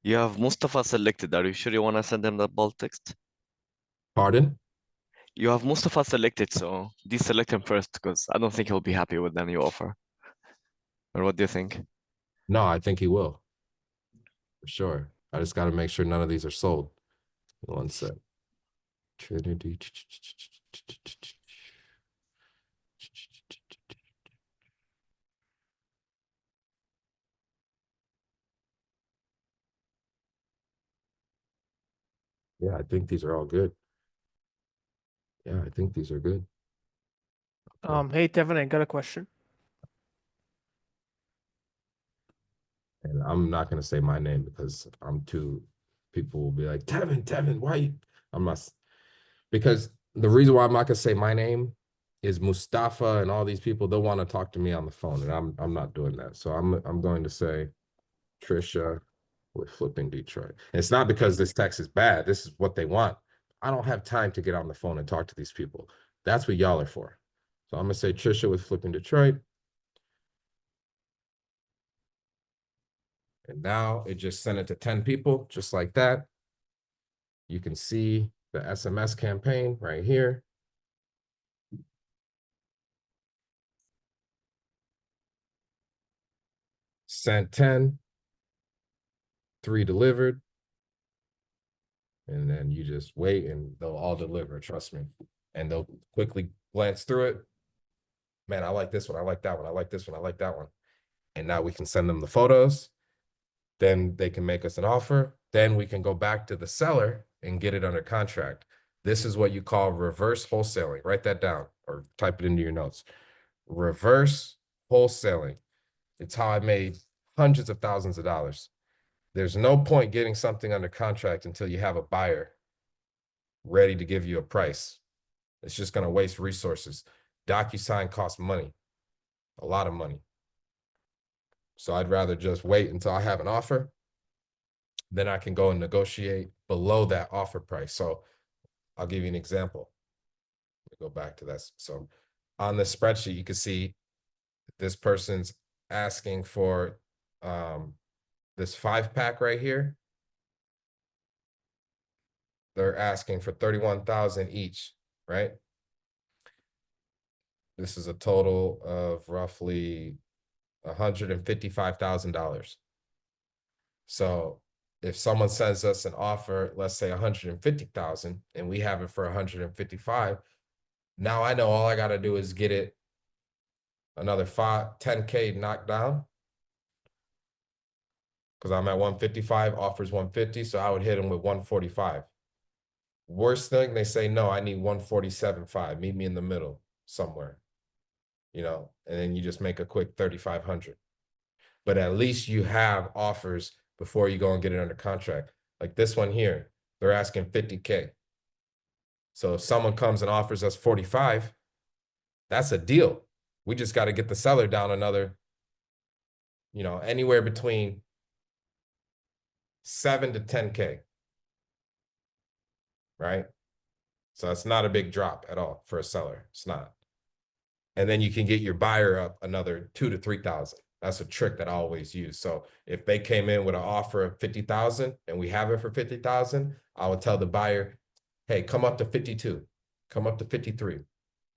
You have Mustafa selected. Are you sure you want to send him the bulk text? Pardon? You have Mustafa selected, so deselect him first because I don't think he'll be happy with the new offer. Or what do you think? No, I think he will. For sure. I just got to make sure none of these are sold. One sec. Trinity. Yeah, I think these are all good. Yeah, I think these are good. Okay. Hey, Devin, I got a question. And I'm not going to say my name because I'm too, people will be like, Tevin, why you? I'm not, because the reason why I'm not going to say my name is Mustafa and all these people, they'll want to talk to me on the phone, and I'm not doing that. So I'm going to say Trisha with Flipping Detroit. And it's not because this text is bad. This is what they want. I don't have time to get on the phone and talk to these people. That's what y'all are for. So I'm going to say Trisha with Flipping Detroit. And now it just sent it to 10 people, just like that. You can see the SMS campaign right here. Sent 10, 3 delivered. And then you just wait and they'll all deliver, trust me. And they'll quickly glance through it. Man, I like this one. I like that one. I like this one. I like that one. And now we can send them the photos. Then they can make us an offer. Then we can go back to the seller and get it under contract. This is what you call reverse wholesaling. Write that down or type it into your notes. Reverse wholesaling. It's how I made hundreds of thousands of dollars. There's no point getting something under contract until you have a buyer ready to give you a price. It's just going to waste resources. DocuSign costs money, a lot of money. So I'd rather just wait until I have an offer. Then I can go and negotiate below that offer price. So I'll give you an example. Let me go back to that. So on the spreadsheet, you can see this person's asking for this 5-pack right here. They're asking for 31,000 each, right? This is a total of roughly $155,000. So if someone sends us an offer, let's say 150,000, and we have it for 155, now I know all I got to do is get it another 10K knocked down. Because I'm at 155, offers 150, so I would hit them with 145. Worst thing, they say, no, I need 147.5. Meet me in the middle somewhere, you know, and then you just make a quick 3,500. But at least you have offers before you go and get it under contract. Like this one here, they're asking 50K. So if someone comes and offers us 45, that's a deal. We just got to get the seller down another, you know, anywhere between 7 to 10K. Right? So it's not a big drop at all for a seller. It's not. And then you can get your buyer up another 2,000 to 3,000. That's a trick that I always use. So if they came in with an offer of 50,000 and we have it for 50,000, I would tell the buyer, hey, come up to 52, come up to 53.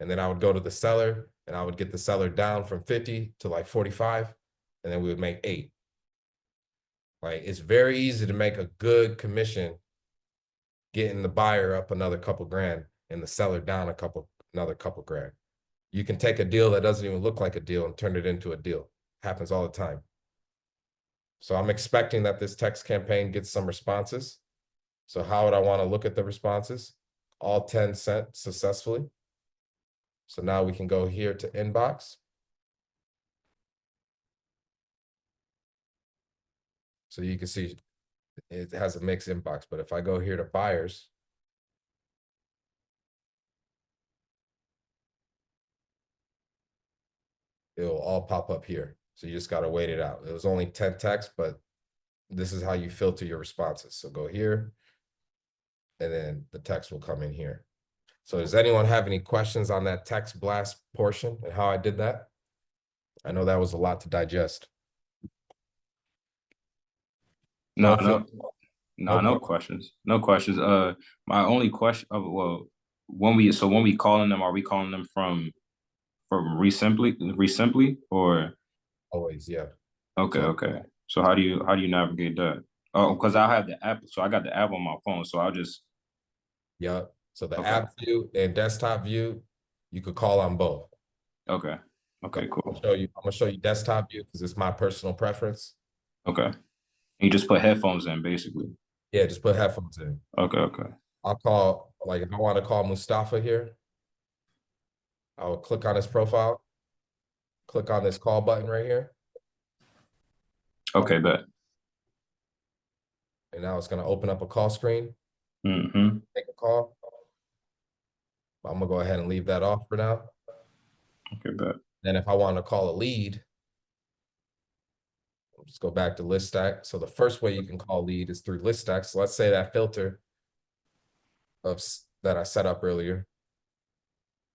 And then I would go to the seller and I would get the seller down from 50 to like 45. And then we would make 8. Like it's very easy to make a good commission getting the buyer up another couple grand and the seller down another couple grand. You can take a deal that doesn't even look like a deal and turn it into a deal. Happens all the time. So I'm expecting that this text campaign gets some responses. So how would I want to look at the responses? All 10 sent successfully. So now we can go here to inbox. So you can see it has a mixed inbox, but if I go here to buyers, it'll all pop up here. So you just got to wait it out. It was only 10 texts, but this is how you filter your responses. So go here, and then the text will come in here. So does anyone have any questions on that text blast portion and how I did that? I know that was a lot to digest. So No, if you no, no, no no question. questions. No questions. My only question, well, when we calling them, are we calling them from Resimply or Always, yeah. okay, So okay. So how do you navigate that? Oh, because I have the app, so I got the app on my phone, so I'll just yeah. So the okay, app view and desktop view, you could call on both. okay, So okay, cool, I'm gonna show you desktop view because it's my personal preference. okay. You just put headphones in, basically. Yeah, just put headphones in. Okay, okay, I'll call, like if I want to call Mustafa here, I will click on his profile, click on this call button right here, okay, bet. and now it's gonna open up a call screen, Mm-hmm. make a call. I'm gonna go ahead and leave that off for now. Okay, bet. Then if I want to call a lead, I'll just go back to list stack. So the first way you can call lead is through list stack. So let's say that filter that I set up earlier.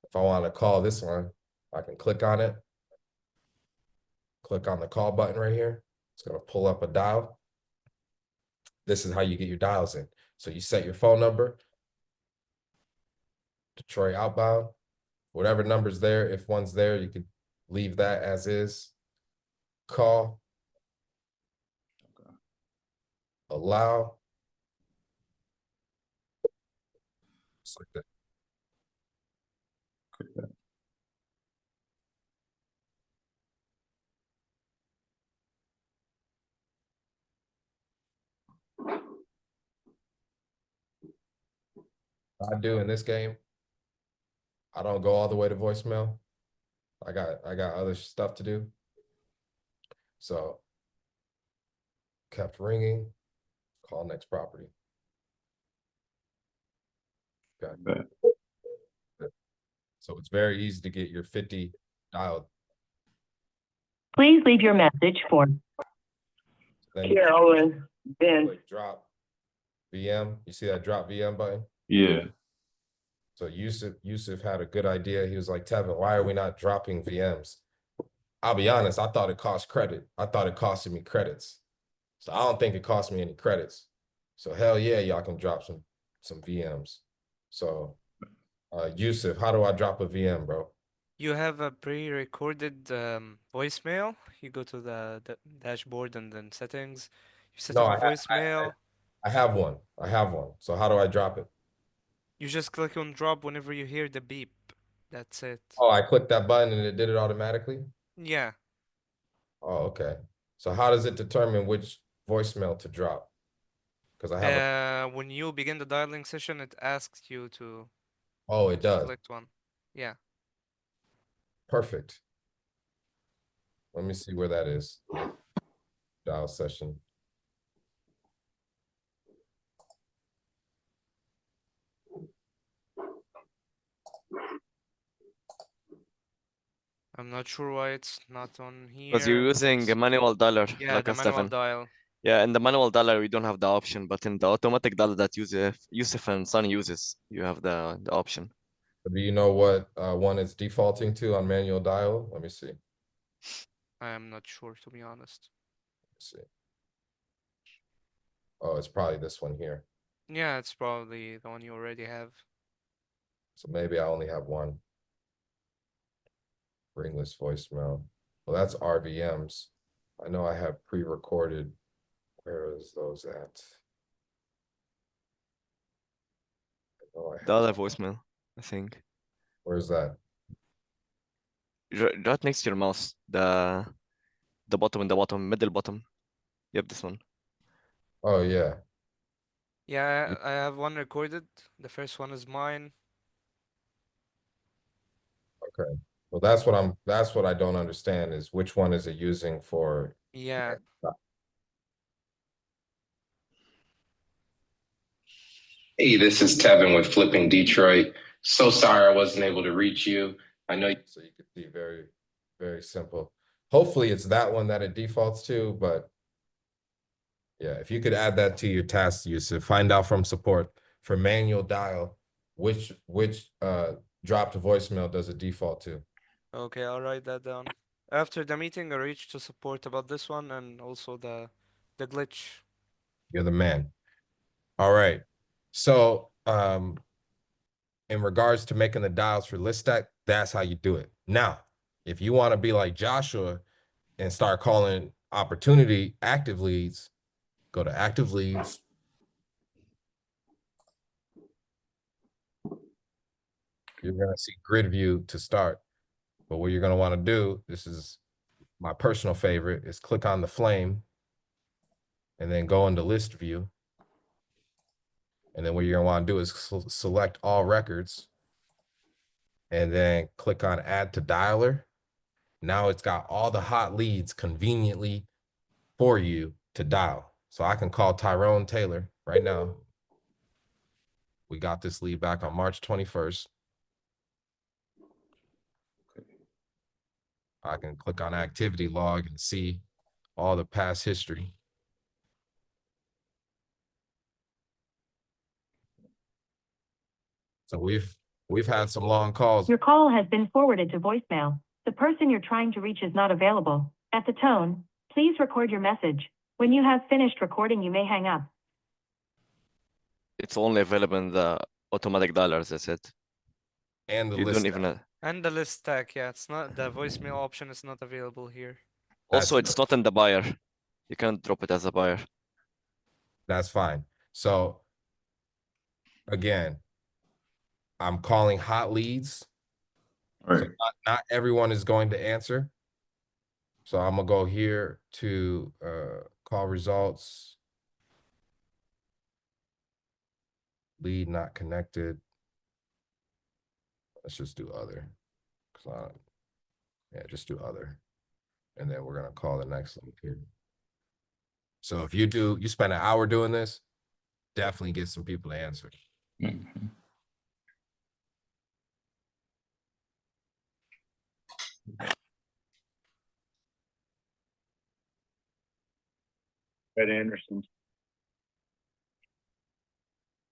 If I want to call this one, I can click on it, click on the call button right here. It's gonna pull up a dial. This is how you get your dials in. So you set your phone number, Detroit outbound, whatever number's there. If one's there, you could leave that as is. Call, allow, just like that. What I do in this game, I don't go all the way to voicemail. I got other stuff to do. So kept ringing, call next property. Okay. Bet. So it's very easy to get your 50 dialed. Please leave your message for Then Carolyn, Ben. click drop VM. You see that drop VM button? Yeah. So Yusuf had a good idea. He was like, Tevin, why are we not dropping VMs? I'll be honest, I thought it cost credit. I thought it costed me credits. So I don't think it cost me any credits. So hell yeah, y'all can drop some VMs. So Yusuf, how do I drop a VM, bro? You have a pre-recorded voicemail. You go to the dashboard and then settings. You set No, up a voicemail. I have one. I have one. So how do I drop it? You just click on drop whenever you hear the beep. That's it. Oh, I clicked that button and it did it automatically? Yeah. Oh, okay. So how does it determine which voicemail to drop? Because I have a, When you begin the dialing session, it asks you to oh, it does. select one. Yeah. Perfect. Let me see where that is. Dial session. I'm not sure why it's not on Because you're here. using a manual dialer Yeah, like the a manual Stefan. dial. Yeah, in the manual dialer we don't have the option, but in the automatic dialer that Yusuf and Sunny uses, you have the option. Do you know what one it's defaulting to on manual dial? Let me see. I am not sure, to be honest. Let's see. Oh, it's probably this one here. Yeah, it's probably the one you already have. So maybe I only have one. Ringless voicemail. Well, that's RVMs. I know I have pre-recorded. Where is those at? I know I The have. other voicemail, I think. Where's that? Right next to your mouse, the bottom in the bottom, middle bottom. Yep, this one. Oh yeah. Yeah, I have one recorded. The first one is mine. Okay. Well, that's what I don't understand is which one is it using for? Yeah. Hey, this is Tevin with Flipping Detroit. So sorry I wasn't able to reach you. I know. So you can see very, very simple. Hopefully it's that one that it defaults to, but yeah, if you could add that to your task, Yusuf, find out from support for manual dial, which drop to voicemail does it default to? Okay, I'll write that down. After the meeting, I reached to support about this one and also the glitch. You're the man. All right. So, in regards to making the dials for list stack, that's how you do it. Now, if you want to be like Joshua and start calling opportunity active leads, go to active leads. You're going to see grid view to start. But what you're going to want to do, this is my personal favorite, is click on the flame and then go into list view. And then what you're going to want to do is select all records and then click on add to dialer. Now it's got all the hot leads conveniently for you to dial. So I can call Tyrone Taylor right now. We got this lead back on March 21st. I can click on activity log and see all the past history. So we've had some long calls. Your call has been forwarded to voicemail. The person you're trying to reach is not available. At the tone, please record your message. When you have finished recording, you may hang up. It's only available in the automatic dialers, that's it. And the You list don't even stack. And the list stack, yeah, it's not the voicemail option is not available here. Also, That's- it's not in the buyer. You can't drop it as a buyer. That's fine. So again, I'm calling hot leads. All So right. not everyone is going to answer. So I'm gonna go here to call results. Lead not connected. Let's just do other. Yeah, just do other. And then we're gonna call the next link here. So if you spend an hour doing this, definitely get some people to answer. Mhm. Brett Anderson.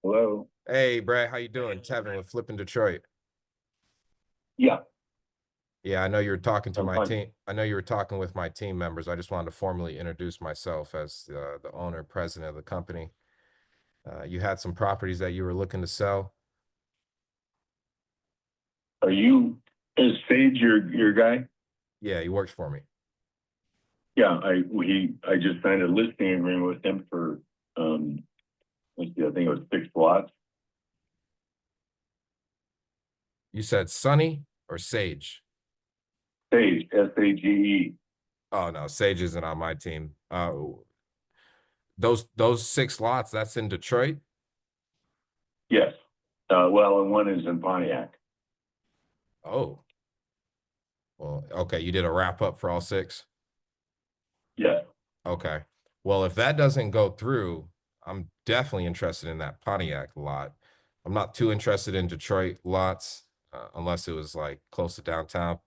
Hello. Hey Brad, how you doing? Tevin with Flipping Detroit. Yeah. Yeah, I know you were talking to I'm my fine. team. I know you were talking with my team members. I just wanted to formally introduce myself as the owner, president of the company. You had some properties that you were looking to sell. Is Sage your guy? Yeah, he works for me. Yeah, I just signed a listing agreement with him for let's see, I think it was 6 lots. You said Sunny or Sage? Sage, SAGE. Oh no, Sage isn't on my team. Those 6 lots, that's in Detroit. Yes. Well, and one is in Pontiac. Oh. Well, okay, you did a wrap up for all 6. Yeah. Okay. Well, if that doesn't go through, I'm definitely interested in that Pontiac lot. I'm not too interested in Detroit lots unless it was like close to downtown.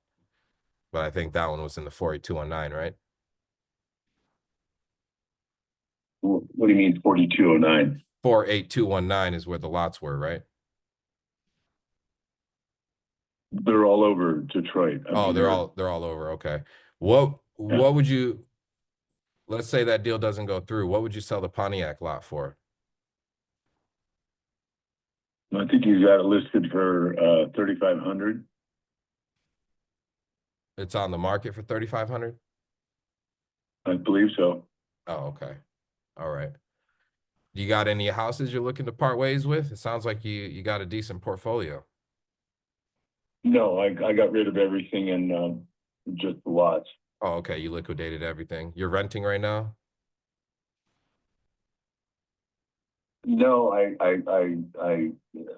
But I think that one was in the 48219, right? What do you mean 4209? 48219 is where the lots were, right? They're all over Detroit. I Oh, mean, they're all over. Okay. What would you, let's say that deal doesn't go through, what would you sell the Pontiac lot for? I think you got it listed for 3,500. It's on the market for 3,500? I believe so. Oh, okay. All right. You got any houses you're looking to part ways with? It sounds like you got a decent portfolio. No, I got rid of everything and just the lots. Oh, okay. You liquidated everything. You're renting right now? No,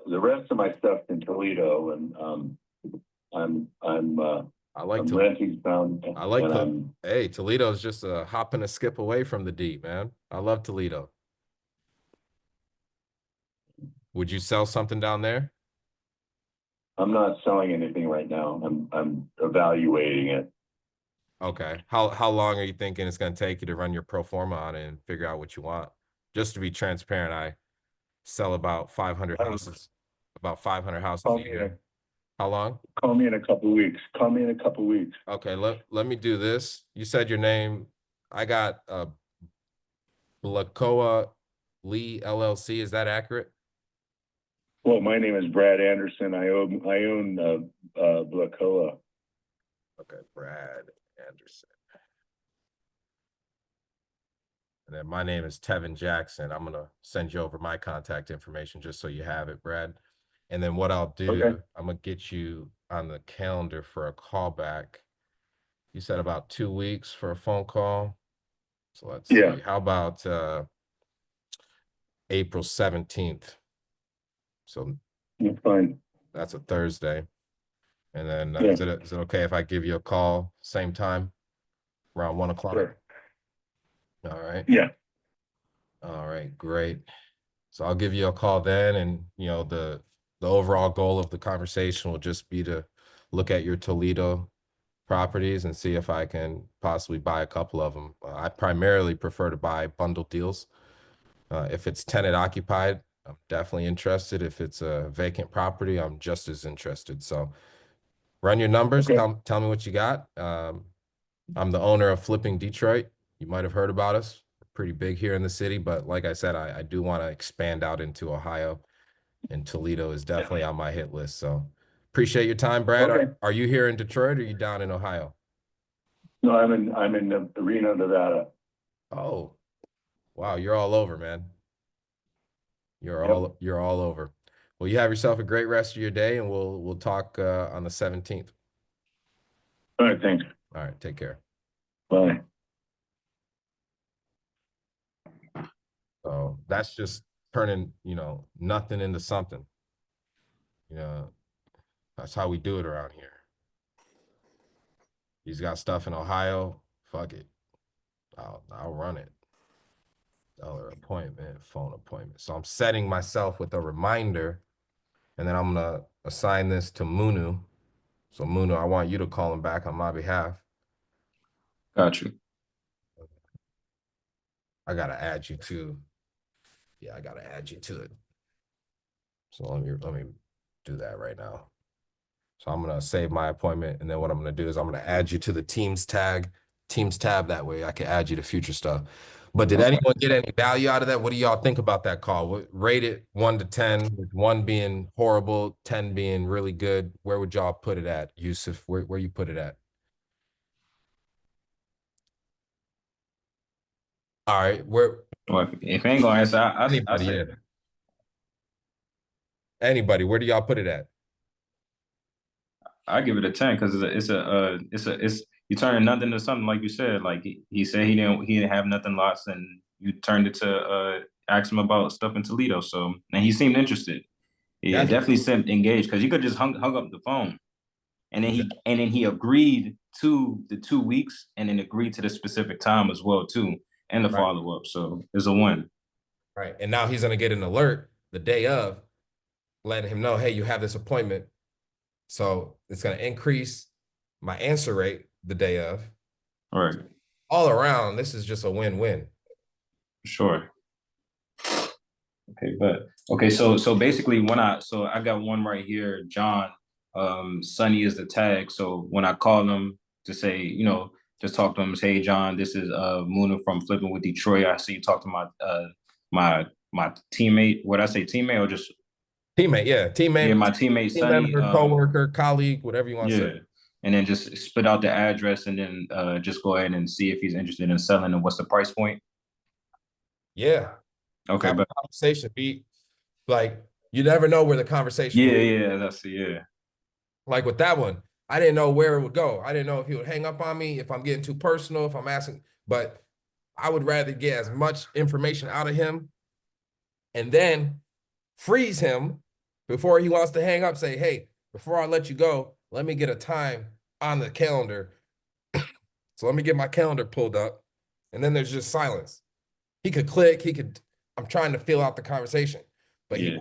the rest of my stuff's in Toledo, and I'm I like to. renting some. I like and to. I'm- Hey, Toledo's just a hop and a skip away from the deep, man. I love Toledo. Would you sell something down there? I'm not selling anything right now. I'm evaluating it. Okay. How long are you thinking it's going to take you to run your pro forma on it and figure out what you want? Just to be transparent, I sell about 500 houses. About 500 houses Call a me in year. How long? Call me in a couple weeks. Call me in a couple weeks. Okay, let me do this. You said your name. I got Blakoa Lee LLC. Is that accurate? Well, my name is Brad Anderson. I own Blacoa. Okay, Brad Anderson. And then my name is Tevin Jackson. I'm gonna send you over my contact information just so you have it, Brad. And then what I'll do, Okay. I'm gonna get you on the calendar for a callback. You said about 2 weeks for a phone call. So let's Yeah. see. How about April 17th? So That's fine. that's a Thursday. And then Yeah. is it okay if I give you a call same time around 1 o'clock? Sure. All right. Yeah. All right, great. So I'll give you a call then, and the overall goal of the conversation will just be to look at your Toledo properties and see if I can possibly buy a couple of them. I primarily prefer to buy bundle deals. If it's tenant occupied, I'm definitely interested. If it's a vacant property, I'm just as interested. So run your numbers. Okay. Tell me what you got. I'm the owner of Flipping Detroit. You might have heard about us. We're pretty big here in the city, but like I said, I do want to expand out into Ohio, and Toledo is definitely on my hit list. So appreciate your time, Brad. Okay. Are you here in Detroit or are you down in Ohio? No, I'm in Reno, Nevada. Oh, wow, you're all over, man. You're Yep. all over. Well, you have yourself a great rest of your day, and we'll talk on the 17th. All right. Thanks. All right, take care. Bye. So that's just turning, nothing into something. That's how we do it around here. He's got stuff in Ohio. Fuck it. I'll run it. Dollar appointment, phone appointment. So I'm setting myself with a reminder, and then I'm gonna assign this to Munu. So Munu, I want you to call him back on my behalf. Got you. I gotta add you to. Yeah, I gotta add you to it. So let me do that right now. So I'm gonna save my appointment, and then what I'm gonna do is I'm gonna add you to the Teams tab. That way I can add you to future stuff. But did anyone get any value out of that? What do y'all think about that call? Rate it 1 to 10, with 1 being horrible, 10 being really good. Where would y'all put it at, Yusuf? Where you put it at? All right, where Well, if I ain't gonna answer, I anybody, say yeah. Anybody, where do y'all put it at? I give it a 10 because it's you turning nothing into something, like you said. Like he said he didn't have nothing lost, and you turned it to ask him about stuff in Toledo. So, and he seemed interested. Yeah, definitely seemed engaged, because you could just hung up the phone, and then he agreed to the 2 weeks, and then agreed to the specific time as well too, and the Right. follow up. So it's a win. Right, and now he's gonna get an alert the day of, letting him know, hey, you have this appointment. So it's going to increase my answer rate the day of. All right. All around, this is just a win-win. Sure. Okay, but okay, so basically I got one right here, John. Sunny is the tag. So when I call him to say, just talk to him, say, hey, John, this is Muna from Flipping with Detroit. I see you talk to my teammate. What I say, teammate or just teammate? Yeah, teammate. Yeah, my teammate Sunny, coworker, colleague, whatever you want to say. And then just spit out the address, and then just go ahead and see if he's interested in selling, and what's the price point. Yeah. Okay, have but a conversation be like, you never know where the conversation. Like with that one, I didn't know where it would go. I didn't know if he would hang up on me, if I'm getting too personal, if I'm asking, but I would rather get as much information out of him and then freeze him before he wants to hang up. Say, hey, before I let you go, let me get a time on the calendar. So let me get my calendar pulled up, and then there's just silence. He could click, I'm trying to fill out the conversation, but he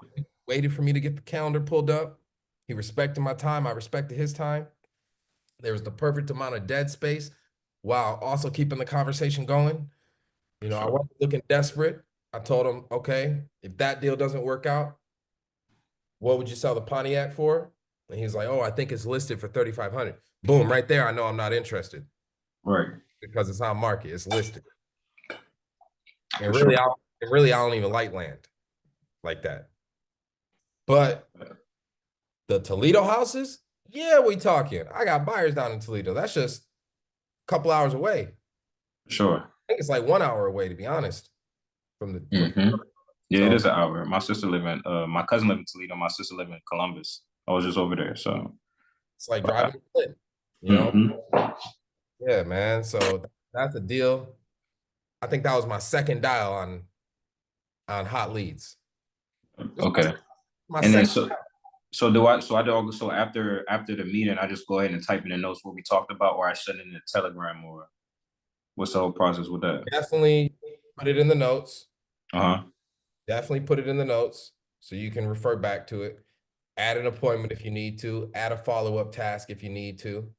waited for me to get the calendar pulled up. He respected my time. I respected his time. There was the perfect amount of dead space while also keeping the conversation going. Sure. I wasn't looking desperate. I told him, okay, if that deal doesn't work out, what would you sell the Pontiac for? And he's like, oh, I think it's listed for $3,500. Boom, right there, I know I'm not interested. Right. Because it's on market, it's listed. And really, And really, I don't even like land like that. But the Toledo houses, yeah, we talking. I got buyers down in Toledo. That's just a couple hours away. Sure. I think it's like 1 hour away, to be honest. From the Yeah, it So- is an hour. My sister live in my cousin live in Toledo. My sister live in Columbus. I was just over there, so it's like driving to Clinton, you know? Mhm. Yeah, man. So that's a deal. I think that was my second dial on hot leads. Okay. My And then second. so after the meeting, I just go ahead and type in the notes what we talked about, or I send it in a Telegram, or what's the whole process with that? Definitely put it in the notes. Uh-huh. Definitely put it in the notes so you can refer back to it. Add an appointment if you need to. Add a follow-up task if you need to.